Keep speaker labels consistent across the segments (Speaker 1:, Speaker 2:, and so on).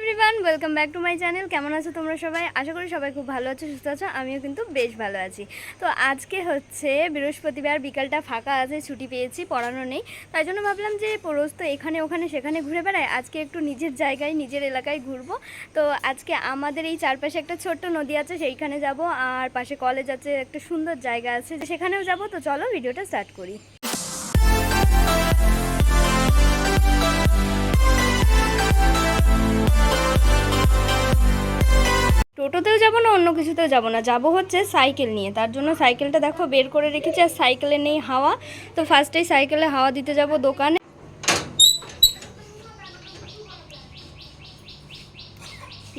Speaker 1: Everyone, welcome back to my channel. কেমন আছো তোমরা সবাই? আশা করি সবাই খুব ভালো আছো, সুস্থ আছো। আমিও কিন্তু বেশ ভালো আছি। তো আজকে হচ্ছে বৃহস্পতিবার, বিকালটা ফাঁকা আছে, ছুটি পেয়েছি, পড়ানো নেই। তাই জন্য ভাবলাম যে রোজ তো এখানে ওখানে সেখানে ঘুরে বেড়াই, আজকে একটু নিজের জায়গায় নিজের এলাকায় ঘুরবো। তো আজকে আমাদের এই চারপাশে একটা ছোট্ট নদী আছে, সেইখানে যাব। আর পাশে কলেজ আছে, একটা সুন্দর জায়গা আছে, সেখানেও যাব। তো চলো ভিডিওটা স্টার্ট করি। টোটোতেও যাবো না, অন্য কিছুতেও যাবো না, যাবো হচ্ছে সাইকেল নিয়ে। তার জন্য সাইকেলটা দেখো বের করে রেখেছি, আর সাইকেলে নেই হাওয়া। তো ফার্স্টেই সাইকেলে হাওয়া দিতে যাব দোকানে।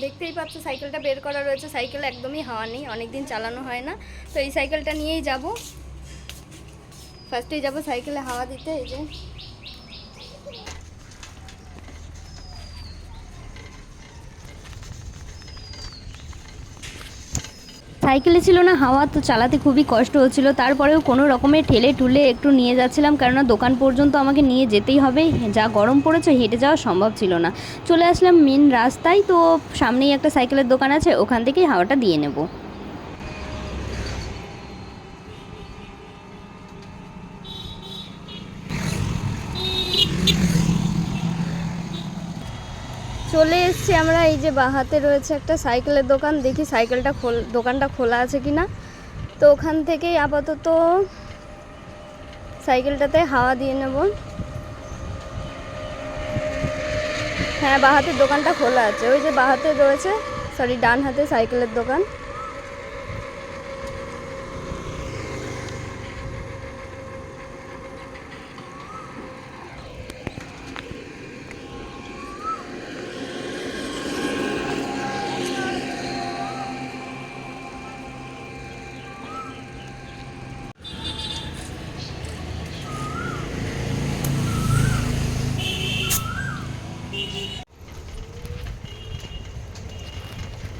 Speaker 1: দেখতেই পাচ্ছ সাইকেলটা বের করা রয়েছে, সাইকেলে একদমই হাওয়া নেই, অনেকদিন চালানো হয় না। তো এই সাইকেলটা নিয়েই যাব। ফার্স্টেই যাব সাইকেলে হাওয়া দিতে। এই যে সাইকেলে ছিল না হাওয়া, তো চালাতে খুবই কষ্ট হচ্ছিল। তারপরেও কোনো রকমের ঠেলে ঠুলে একটু নিয়ে যাচ্ছিলাম, কেননা দোকান পর্যন্ত আমাকে নিয়ে যেতেই হবে। যা গরম পড়েছে, হেঁটে যাওয়া সম্ভব ছিল না। চলে আসলাম মেন রাস্তায়। তো সামনেই একটা সাইকেলের দোকান আছে, ওখান থেকেই হাওয়াটা দিয়ে নেব। চলে এসেছি আমরা। এই যে বাহাতে রয়েছে একটা সাইকেলের দোকান, দেখি সাইকেলটা দোকানটা খোলা আছে কি না। তো ওখান থেকেই আপাতত সাইকেলটাতে হাওয়া দিয়ে নেব। হ্যাঁ, বাহাতের দোকানটা খোলা আছে, ওই যে বাহাতে রয়েছে, সরি ডান হাতে সাইকেলের দোকান।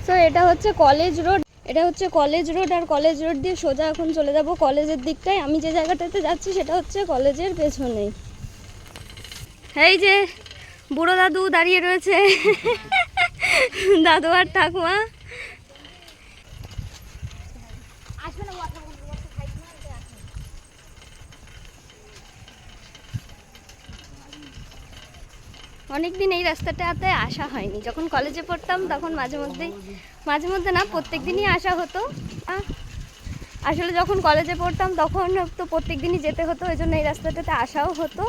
Speaker 1: তো এটা হচ্ছে কলেজ রোড, আর কলেজ রোড দিয়ে সোজা এখন চলে যাব কলেজের দিকটায়। আমি যে জায়গাটাতে যাচ্ছি সেটা হচ্ছে কলেজের পেছনেই। এই যে বুড়ো দাদু দাঁড়িয়ে রয়েছে, দাদু আর ঠাকুমা। অনেকদিন এই রাস্তাটাতে আসা হয়নি। যখন কলেজে পড়তাম তখন মাঝে মধ্যে না, প্রত্যেক দিনই আসা হতো। আসলে যখন কলেজে পড়তাম তখন তো প্রত্যেক দিনই যেতে হতো, ওই জন্য এই রাস্তাটাতে আসাও হতো।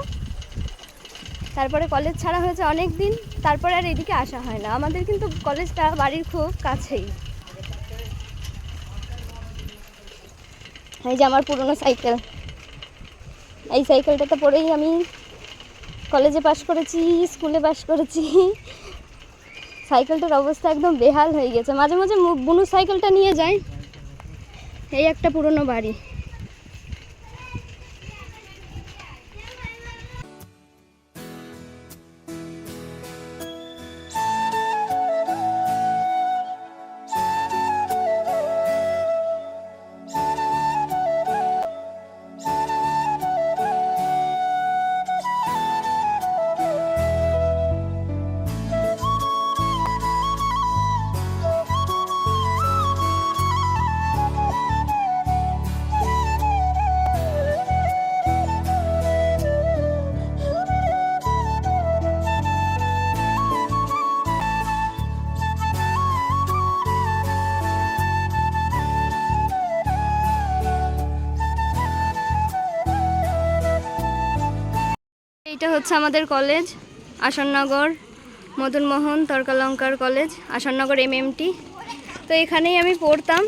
Speaker 1: তারপরে কলেজ ছাড়া হয়েছে অনেক দিন, তারপরে আর এদিকে আসা হয় না। আমাদের কিন্তু কলেজটা বাড়ির খুব কাছেই। এই যে আমার পুরনো সাইকেল, এই সাইকেলটাতে পড়েই আমি কলেজে পাশ করেছি, স্কুলে পাশ করেছি। সাইকেলটার অবস্থা একদম বেহাল হয়ে গেছে। মাঝে মাঝে বুনু সাইকেলটা নিয়ে যায়। এই একটা পুরনো বাড়ি। এইটা হচ্ছে আমাদের college, Asannagar Madanmohan Tarkalankar college, Asannagar MMT। তো এখানেই আমি পড়তাম।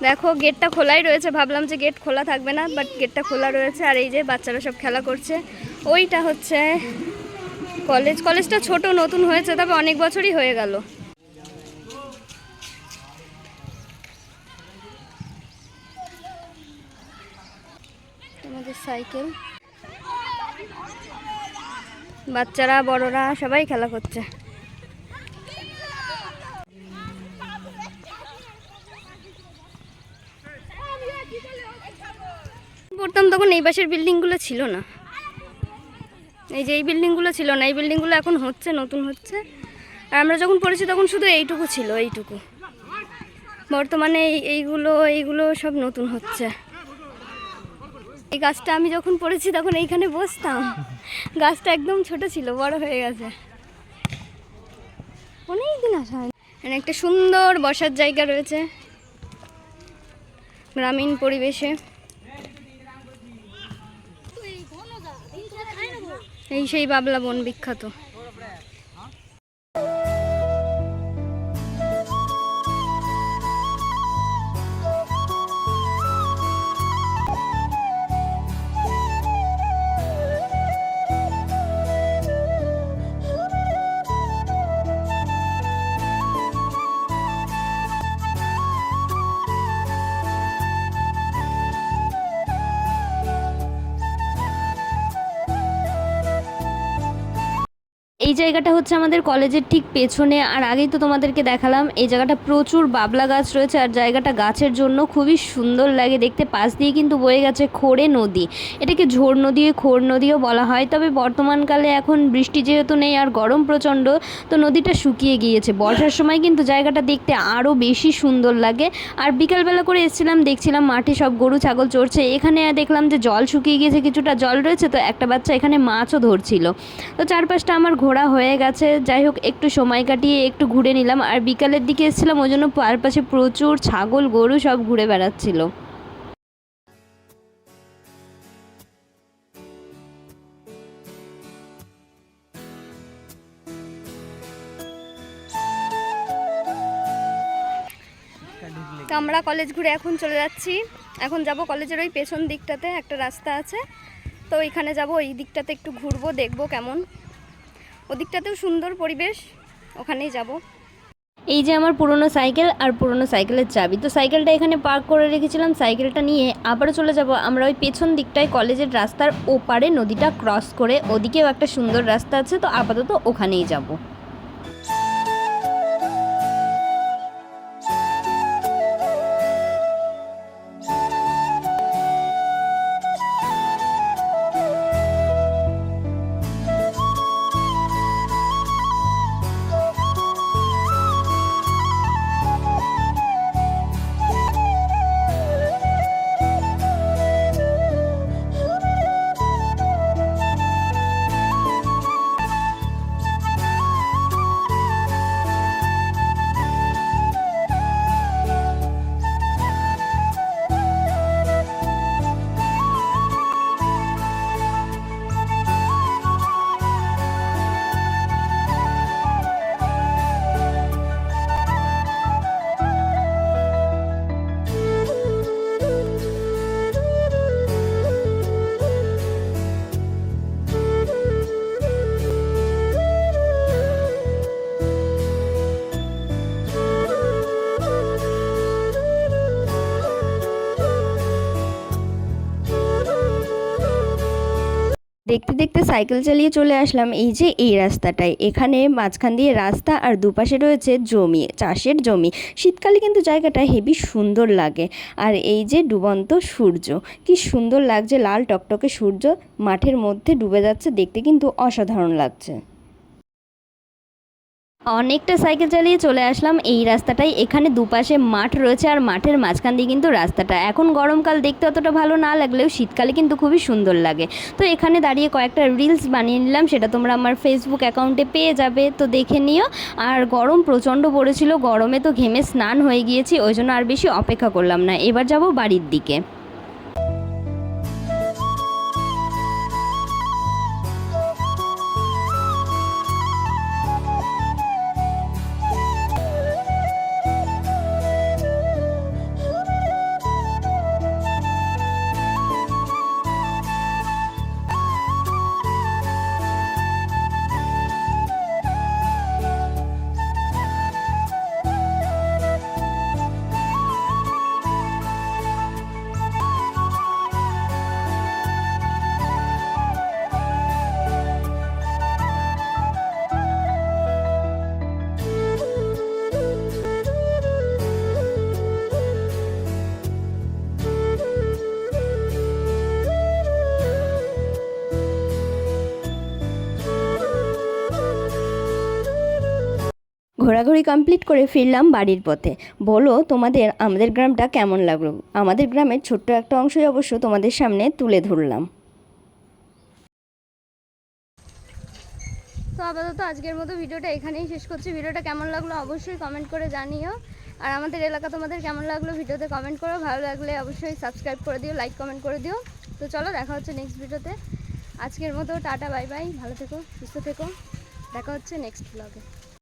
Speaker 1: দেখো গেটটা খোলাই রয়েছে, ভাবলাম যে গেট খোলা থাকবে না, বাট গেটটা খোলা রয়েছে। আর এই যে বাচ্চারা সব খেলা করছে। ওইটা হচ্ছে কলেজ। কলেজটা ছোট, নতুন হয়েছে, তবে অনেক বছরই হয়ে গেল। আমাদের সাইকেল, বাচ্চারা বড়রা সবাই খেলা করছে। পড়তাম তখন এই পাশের বিল্ডিংগুলো ছিল না, এই যে এই বিল্ডিংগুলো ছিল না, এই বিল্ডিংগুলো এখন হচ্ছে, নতুন হচ্ছে। আর আমরা যখন পড়েছি তখন শুধু এইটুকু ছিল, এইটুকু। বর্তমানে এইগুলো সব নতুন হচ্ছে। এই গাছটা আমি যখন পড়েছি তখন এইখানে বসতাম, গাছটা একদম ছোট ছিল, বড় হয়ে গেছে, অনেক দিন আসা হয়। এখানে একটা সুন্দর বসার জায়গা রয়েছে গ্রামীণ পরিবেশে। এই সেই বাবলা বন বিখ্যাত। এই জায়গাটা হচ্ছে আমাদের কলেজের ঠিক পেছনে। আর আগেই তো তোমাদেরকে দেখালাম, এই জায়গাটা প্রচুর বাবলা গাছ রয়েছে আর জায়গাটা গাছের জন্য খুবই সুন্দর লাগে দেখতে। পাশ দিয়ে কিন্তু বয়ে গেছে খোরে নদী, এটাকে ঝোর নদী, খোর নদীও বলা হয়। তবে বর্তমানকালে এখন বৃষ্টি যেহেতু নেই আর গরম প্রচণ্ড, তো নদীটা শুকিয়ে গিয়েছে। বর্ষার সময় কিন্তু জায়গাটা দেখতে আরও বেশি সুন্দর লাগে। আর বিকালবেলা করে এসেছিলাম, দেখছিলাম মাঠে সব গরু ছাগল চড়ছে। এখানে দেখলাম যে জল শুকিয়ে গিয়েছে, কিছুটা জল রয়েছে, তো একটা বাচ্চা এখানে মাছও ধরছিল। তো চারপাশটা আমার ঘোরা হয়ে গেছে। যাই হোক, একটু সময় কাটিয়ে একটু ঘুরে নিলাম। আর বিকালের দিকে এসেছিলাম, ওই জন্য চারপাশে প্রচুর ছাগল গরু সব ঘুরে বেড়াচ্ছিল। তো আমরা কলেজ ঘুরে এখন চলে যাচ্ছি। এখন যাব কলেজের ওই পেছন দিকটাতে একটা রাস্তা আছে, তো ওইখানে যাব। ওই দিকটাতে একটু ঘুরবো, দেখবো কেমন। ওদিকটাতেও সুন্দর পরিবেশ, ওখানেই যাব। এই যে আমার পুরনো সাইকেল আর পুরনো সাইকেলের চাবি, তো সাইকেলটা এখানে পার্ক করে রেখেছিলাম। সাইকেলটা নিয়ে আবারও চলে যাব আমরা ওই পেছন দিকটায়, কলেজের রাস্তার ওপারে নদীটা ক্রস করে। ওদিকেও একটা সুন্দর রাস্তা আছে, তো আপাতত ওখানেই যাব। দেখতে দেখতে সাইকেল চালিয়ে চলে আসলাম এই যে এই রাস্তাটায়। এখানে মাঝখান দিয়ে রাস্তা আর দুপাশে রয়েছে জমি, চাষের জমি। শীতকালে কিন্তু জায়গাটা হেবি সুন্দর লাগে। আর এই যে ডুবন্ত সূর্য, কি সুন্দর লাগছে, লাল টকটকে সূর্য মাঠের মধ্যে ডুবে যাচ্ছে, দেখতে কিন্তু অসাধারণ লাগছে। অনেকটা সাইকেল চালিয়ে চলে আসলাম এই রাস্তাটাই। এখানে দুপাশে মাঠ রয়েছে আর মাঠের মাঝখান দিয়ে কিন্তু রাস্তাটা। এখন গরমকাল দেখতে অতটা ভালো না লাগলেও শীতকালে কিন্তু খুবই সুন্দর লাগে। তো এখানে দাঁড়িয়ে কয়েকটা রিলস বানিয়ে নিলাম, সেটা তোমরা আমার ফেসবুক অ্যাকাউন্টে পেয়ে যাবে, তো দেখে নিও। আর গরম প্রচণ্ড পড়েছিল, গরমে তো ঘেমে স্নান হয়ে গিয়েছি, ওই জন্য আর বেশি অপেক্ষা করলাম না, এবার যাব বাড়ির দিকে। ঘোরাঘুরি কমপ্লিট করে ফিরলাম বাড়ির পথে। বলো তোমাদের আমাদের গ্রামটা কেমন লাগলো? আমাদের গ্রামের ছোট্ট একটা অংশই অবশ্য তোমাদের সামনে তুলে ধরলাম। তো আপাতত আজকের মতো ভিডিওটা এখানেই শেষ করছি। ভিডিওটা কেমন লাগলো অবশ্যই কমেন্ট করে জানিও। আর আমাদের এলাকা তোমাদের কেমন লাগলো ভিডিওতে কমেন্ট করো। ভালো লাগলে অবশ্যই সাবস্ক্রাইব করে দিও, লাইক কমেন্ট করে দিও। তো চলো দেখা হচ্ছে নেক্সট ভিডিওতে। আজকের মতো টাটা, বাই বাই, ভালো থেকো, সুস্থ থেকো, দেখা হচ্ছে নেক্সট ব্লগে।